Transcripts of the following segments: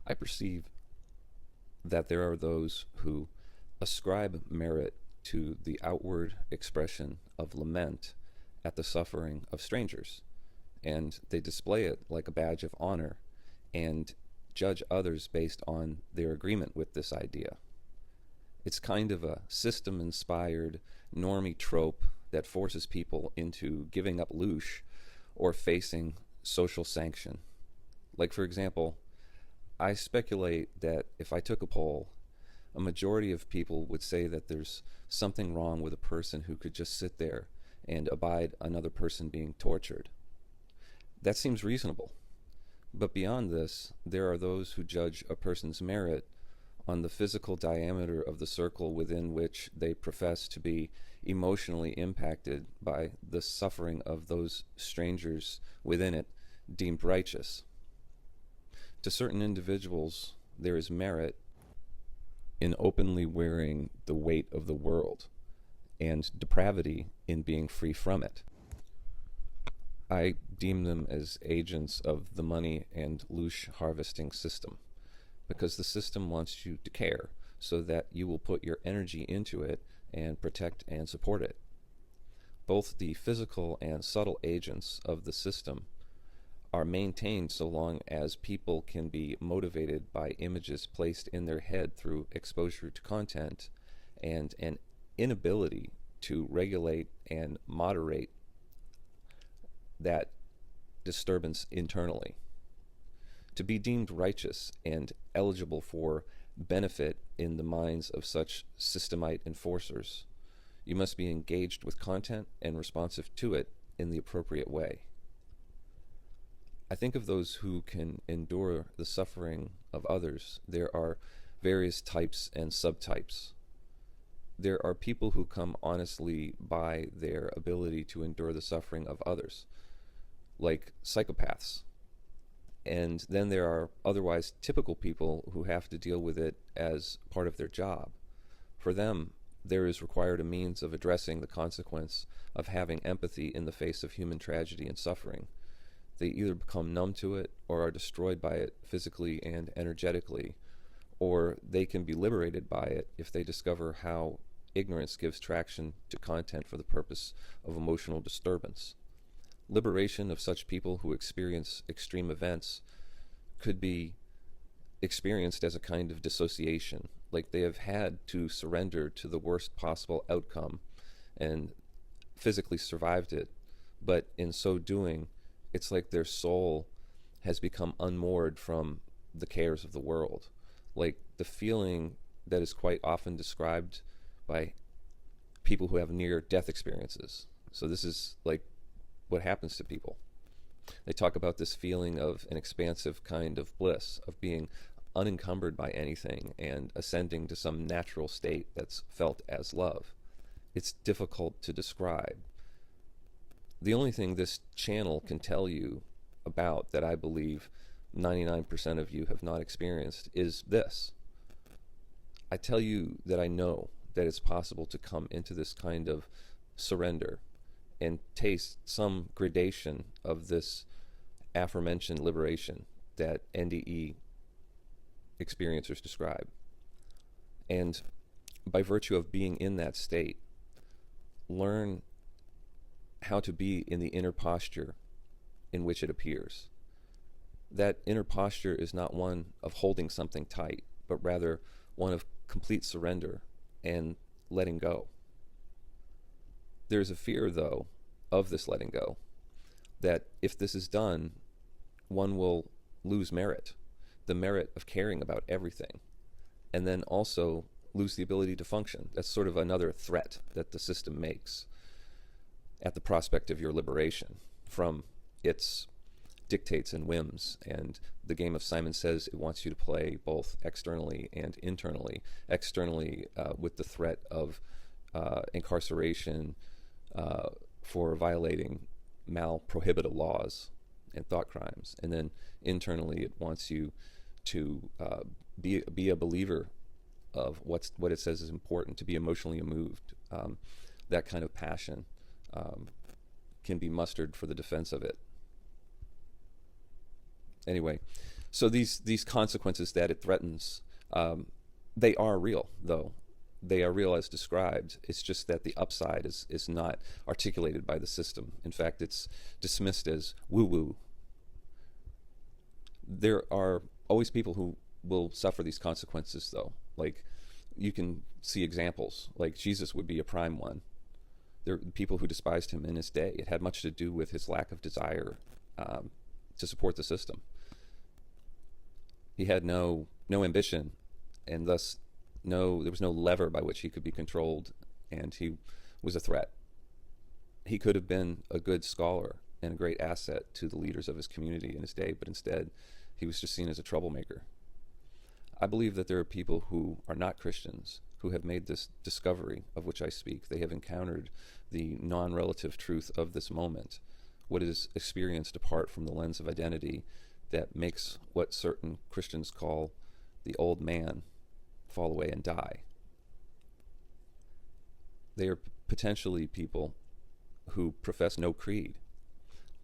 I perceive that there are those who ascribe merit to the outward expression of lament at the suffering of strangers, and they display it like a badge of honor and judge others based on their agreement with this idea. It's kind of a system inspired normie trope that forces people into giving up louche or facing social sanction. Like, for example, I speculate that if I took a poll, a majority of people would say that there's something wrong with a person who could just sit there and abide another person being tortured. That seems reasonable. But beyond this, there are those who judge a person's merit on the physical diameter of the circle within which they profess to be emotionally impacted by the suffering of those strangers within it deemed righteous. To certain individuals, there is merit in openly wearing the weight of the world, and depravity in being free from it. I deem them as agents of the money and louche harvesting system, because the system wants you to care so that you will put your energy into it and protect and support it. Both the physical and subtle agents of the system are maintained so long as people can be motivated by images placed in their head through exposure to content and an inability to regulate and moderate that disturbance internally. To be deemed righteous and eligible for benefit in the minds of such systemite enforcers, you must be engaged with content and responsive to it in the appropriate way. I think of those who can endure the suffering of others. There are various types and subtypes. There are people who come honestly by their ability to endure the suffering of others, like psychopaths. And then there are otherwise typical people who have to deal with it as part of their job. For them, there is required a means of addressing the consequence of having empathy in the face of human tragedy and suffering. They either become numb to it or are destroyed by it physically and energetically, or they can be liberated by it if they discover how ignorance gives traction to content for the purpose of emotional disturbance. Liberation of such people who experience extreme events could be experienced as a kind of dissociation, like they have had to surrender to the worst possible outcome and physically survived it, but in so doing, it's like their soul has become unmoored from the cares of the world. Like the feeling that is quite often described by people who have near-death experiences. So this is like what happens to people. They talk about this feeling of an expansive kind of bliss, of being unencumbered by anything and ascending to some natural state that's felt as love. It's difficult to describe. The only thing this channel can tell you about that I believe 99% of you have not experienced is this. I tell you that I know that it's possible to come into this kind of surrender and taste some gradation of this aforementioned liberation that NDE experiencers describe. And by virtue of being in that state, learn how to be in the inner posture in which it appears. That inner posture is not one of holding something tight, but rather one of complete surrender and letting go. There's a fear, though, of this letting go, that if this is done, one will lose merit, the merit of caring about everything, and then also lose the ability to function. That's sort of another threat that the system makes at the prospect of your liberation from its dictates and whims. And the game of Simon Says it wants you to play both externally and internally. Externally with the threat of incarceration for violating mal-prohibited laws and thought crimes. And then internally it wants you to be a believer of what it says is important, to be emotionally moved. That kind of passion can be mustered for the defense of it. Anyway, So these consequences that it threatens, they are real, though. They are real as described. It's just that the upside is not articulated by the system. In fact, it's dismissed as woo-woo. There are always people who will suffer these consequences, though. Like, you can see examples. Like, Jesus would be a prime one. There are people who despised him in his day. It had much to do with his lack of desire to support the system. He had no ambition, and thus there was no lever by which he could be controlled, and he was a threat. He could have been a good scholar and a great asset to the leaders of his community in his day, but instead he was just seen as a troublemaker. I believe that there are people who are not Christians who have made this discovery of which I speak. They have encountered the non-relative truth of this moment, what is experienced apart from the lens of identity that makes what certain Christians call the old man fall away and die. They are potentially people who profess no creed,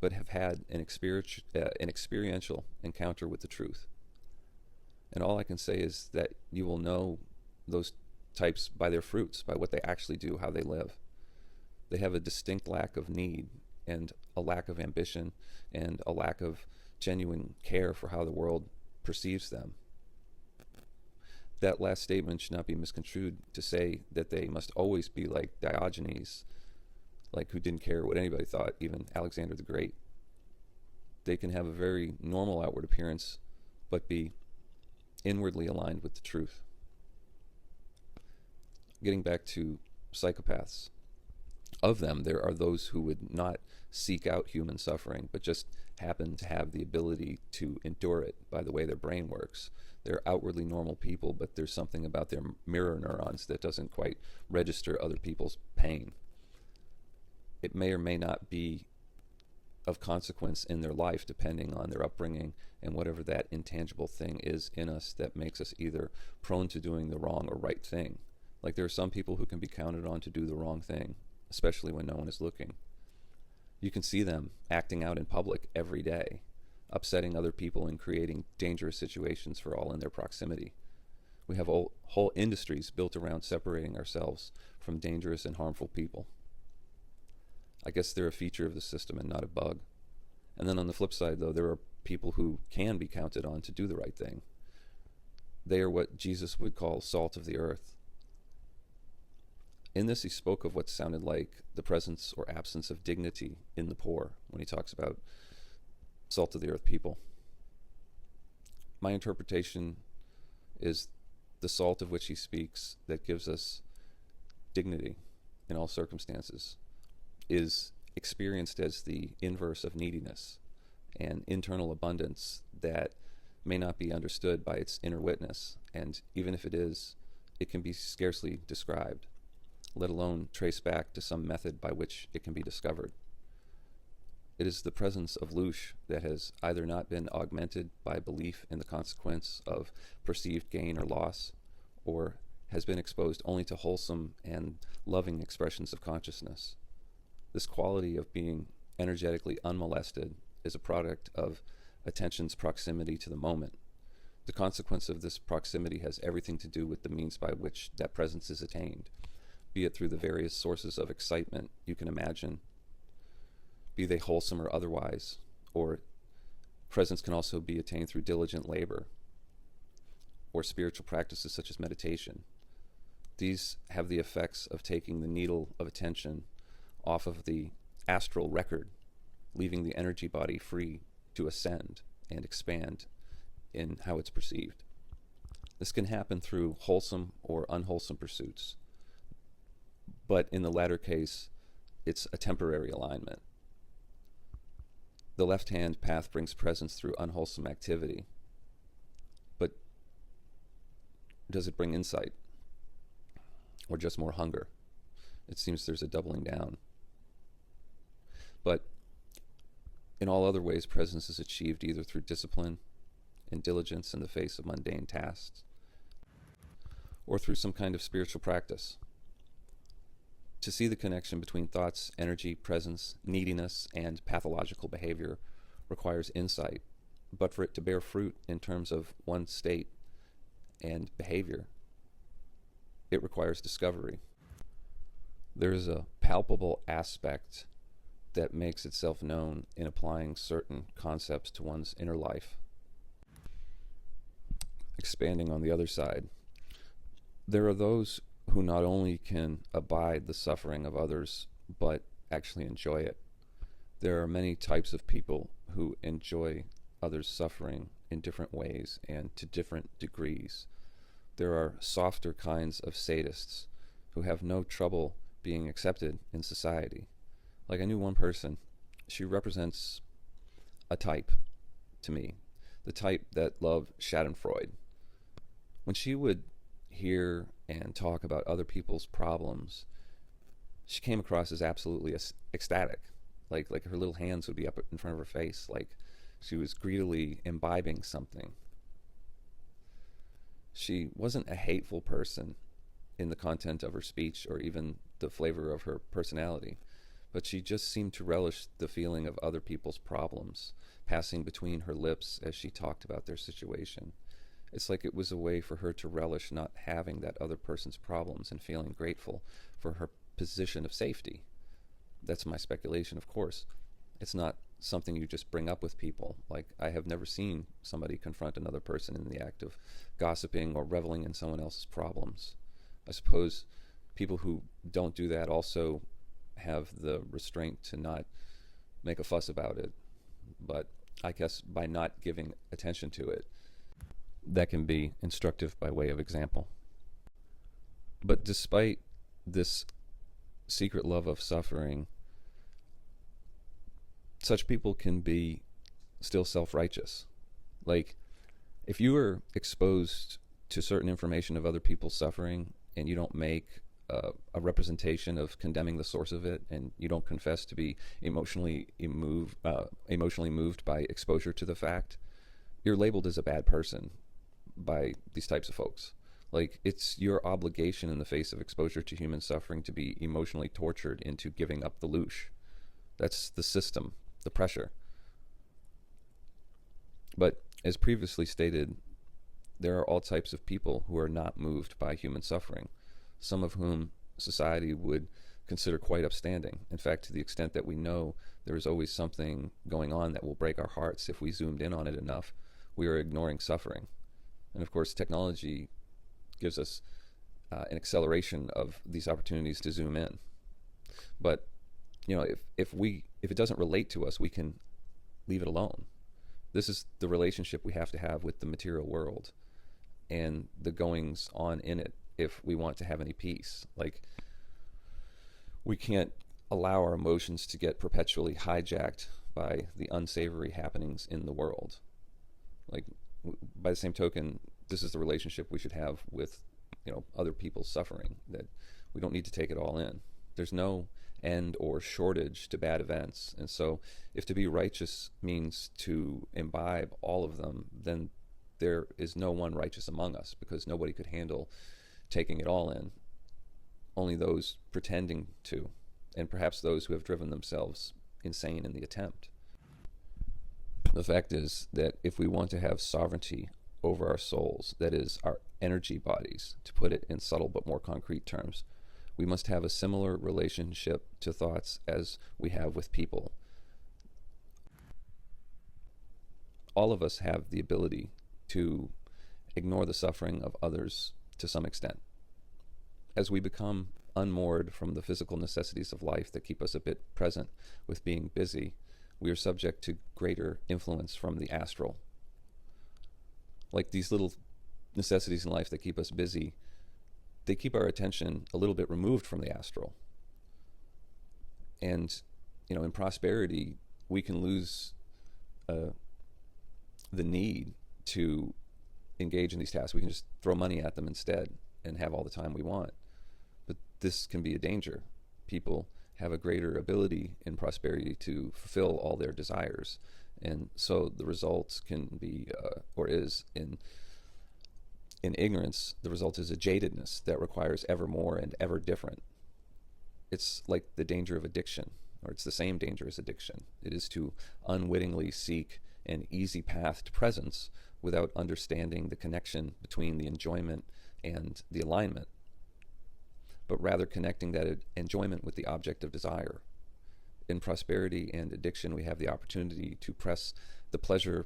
but have had an experiential encounter with the truth. And all I can say is that you will know those types by their fruits, by what they actually do, how they live. They have a distinct lack of need and a lack of ambition and a lack of genuine care for how the world perceives them. That last statement should not be misconstrued to say that they must always be like Diogenes, like who didn't care what anybody thought, even Alexander the Great. They can have a very normal outward appearance, but be inwardly aligned with the truth. Getting back to psychopaths, of them there are those who would not seek out human suffering, but just happen to have the ability to endure it by the way their brain works. They're outwardly normal people, but there's something about their mirror neurons that doesn't quite register other people's pain. It may or may not be of consequence in their life, depending on their upbringing and whatever that intangible thing is in us that makes us either prone to doing the wrong or right thing. Like, there are some people who can be counted on to do the wrong thing, especially when no one is looking. You can see them acting out in public every day, upsetting other people and creating dangerous situations for all in their proximity. We have whole industries built around separating ourselves from dangerous and harmful people. I guess they're a feature of the system and not a bug. And then on the flip side, though, there are people who can be counted on to do the right thing. They are what Jesus would call salt of the earth. In this, he spoke of what sounded like the presence or absence of dignity in the poor when he talks about salt of the earth people. My interpretation is the salt of which he speaks that gives us dignity in all circumstances is experienced as the inverse of neediness and internal abundance that may not be understood by its inner witness, and even if it is, it can be scarcely described, let alone trace back to some method by which it can be discovered. It is the presence of louche that has either not been augmented by belief in the consequence of perceived gain or loss, or has been exposed only to wholesome and loving expressions of consciousness. This quality of being energetically unmolested is a product of attention's proximity to the moment. The consequence of this proximity has everything to do with the means by which that presence is attained, be it through the various sources of excitement you can imagine, be they wholesome or otherwise, or presence can also be attained through diligent labor or spiritual practices such as meditation. These have the effects of taking the needle of attention off of the astral record, leaving the energy body free to ascend and expand in how it's perceived. This can happen through wholesome or unwholesome pursuits, but in the latter case, it's a temporary alignment. The left-hand path brings presence through unwholesome activity, but does it bring insight or just more hunger? It seems there's a doubling down. But in all other ways, presence is achieved either through discipline and diligence in the face of mundane tasks, or through some kind of spiritual practice. To see the connection between thoughts, energy, presence, neediness, and pathological behavior requires insight, but for it to bear fruit in terms of one's state and behavior, it requires discovery. There's a palpable aspect that makes itself known in applying certain concepts to one's inner life. Expanding on the other side, there are those who not only can abide the suffering of others, but actually enjoy it. There are many types of people who enjoy others' suffering in different ways and to different degrees. There are softer kinds of sadists who have no trouble being accepted in society. Like, I knew one person, she represents a type to me, the type that loved Schadenfreude. When she would hear and talk about other people's problems, she came across as absolutely ecstatic. Like her little hands would be up in front of her face, like she was greedily imbibing something. She wasn't a hateful person in the content of her speech or even the flavor of her personality, but she just seemed to relish the feeling of other people's problems passing between her lips as she talked about their situation. It's like it was a way for her to relish not having that other person's problems and feeling grateful for her position of safety. That's my speculation, of course. It's not something you just bring up with people. Like, I have never seen somebody confront another person in the act of gossiping or reveling in someone else's problems. I suppose people who don't do that also have the restraint to not make a fuss about it. But I guess by not giving attention to it, that can be instructive by way of example. But despite this secret love of suffering, such people can be still self-righteous. Like, if you are exposed to certain information of other people's suffering and you don't make a representation of condemning the source of it, and you don't confess to be emotionally moved by exposure to the fact, you're labeled as a bad person by these types of folks. Like, it's your obligation in the face of exposure to human suffering to be emotionally tortured into giving up the loosh. That's the system, the pressure. But as previously stated, there are all types of people who are not moved by human suffering, some of whom society would consider quite upstanding. In fact, to the extent that we know there is always something going on that will break our hearts if we zoomed in on it enough, we are ignoring suffering. And of course, technology gives us an acceleration of these opportunities to zoom in. But if it doesn't relate to us, we can leave it alone. This is the relationship we have to have with the material world and the goings on in it if we want to have any peace. Like, we can't allow our emotions to get perpetually hijacked by the unsavory happenings in the world. Like, by the same token, this is the relationship we should have with other people's suffering, that we don't need to take it all in. There's no end or shortage to bad events, and so if to be righteous means to imbibe all of them, then there is no one righteous among us, because nobody could handle taking it all in. Only those pretending to, and perhaps those who have driven themselves insane in the attempt. The fact is that if we want to have sovereignty over our souls, that is, our energy bodies, to put it in subtle but more concrete terms, we must have a similar relationship to thoughts as we have with people. All of us have the ability to ignore the suffering of others to some extent. As we become unmoored from the physical necessities of life that keep us a bit present with being busy, we are subject to greater influence from the astral. Like, these little necessities in life that keep us busy, they keep our attention a little bit removed from the astral. And, in prosperity, we can lose the need to engage in these tasks. We can just throw money at them instead and have all the time we want. But this can be a danger. People have a greater ability in prosperity to fulfill all their desires. And so the results can be, or is, in ignorance, the result is a jadedness that requires ever more and ever different. It's like the danger of addiction, or it's the same danger as addiction. It is to unwittingly seek an easy path to presence without understanding the connection between the enjoyment and the alignment, but rather connecting that enjoyment with the object of desire. In prosperity and addiction, we have the opportunity to press the pleasure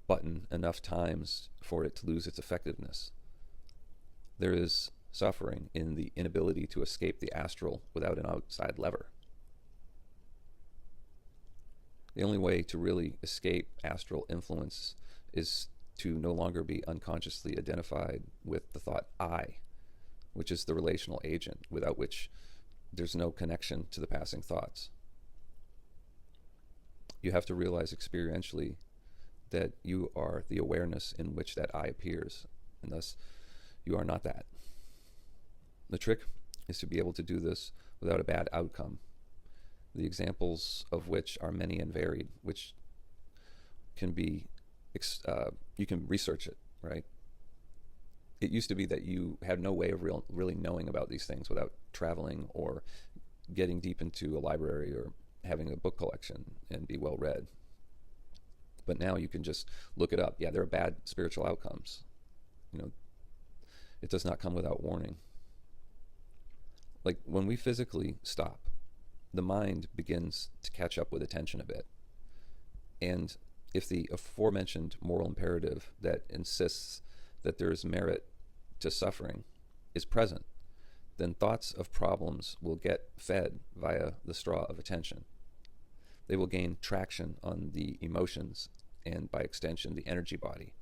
button enough times for it to lose its effectiveness. There is suffering in the inability to escape the astral without an outside lever. The only way to really escape astral influence is to no longer be unconsciously identified with the thought I, which is the relational agent, without which there's no connection to the passing thoughts. You have to realize experientially that you are the awareness in which that I appears, and thus you are not that. The trick is to be able to do this without a bad outcome, the examples of which are many and varied, which can be, you can research it, right? It used to be that you had no way of really knowing about these things without traveling or getting deep into a library or having a book collection and be well read. But now you can just look it up. Yeah, there are bad spiritual outcomes. It does not come without warning. Like when we physically stop, the mind begins to catch up with attention a bit. And if the aforementioned moral imperative that insists that there is merit to suffering is present, then thoughts of problems will get fed via the straw of attention. They will gain traction on the emotions and, by extension, the energy body,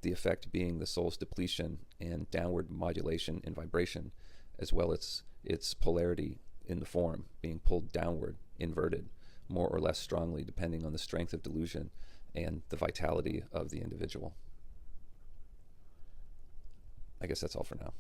the effect being the soul's depletion and downward modulation in vibration, as well as its polarity in the form, being pulled downward, inverted, more or less strongly depending on the strength of delusion and the vitality of the individual. I guess that's all for now.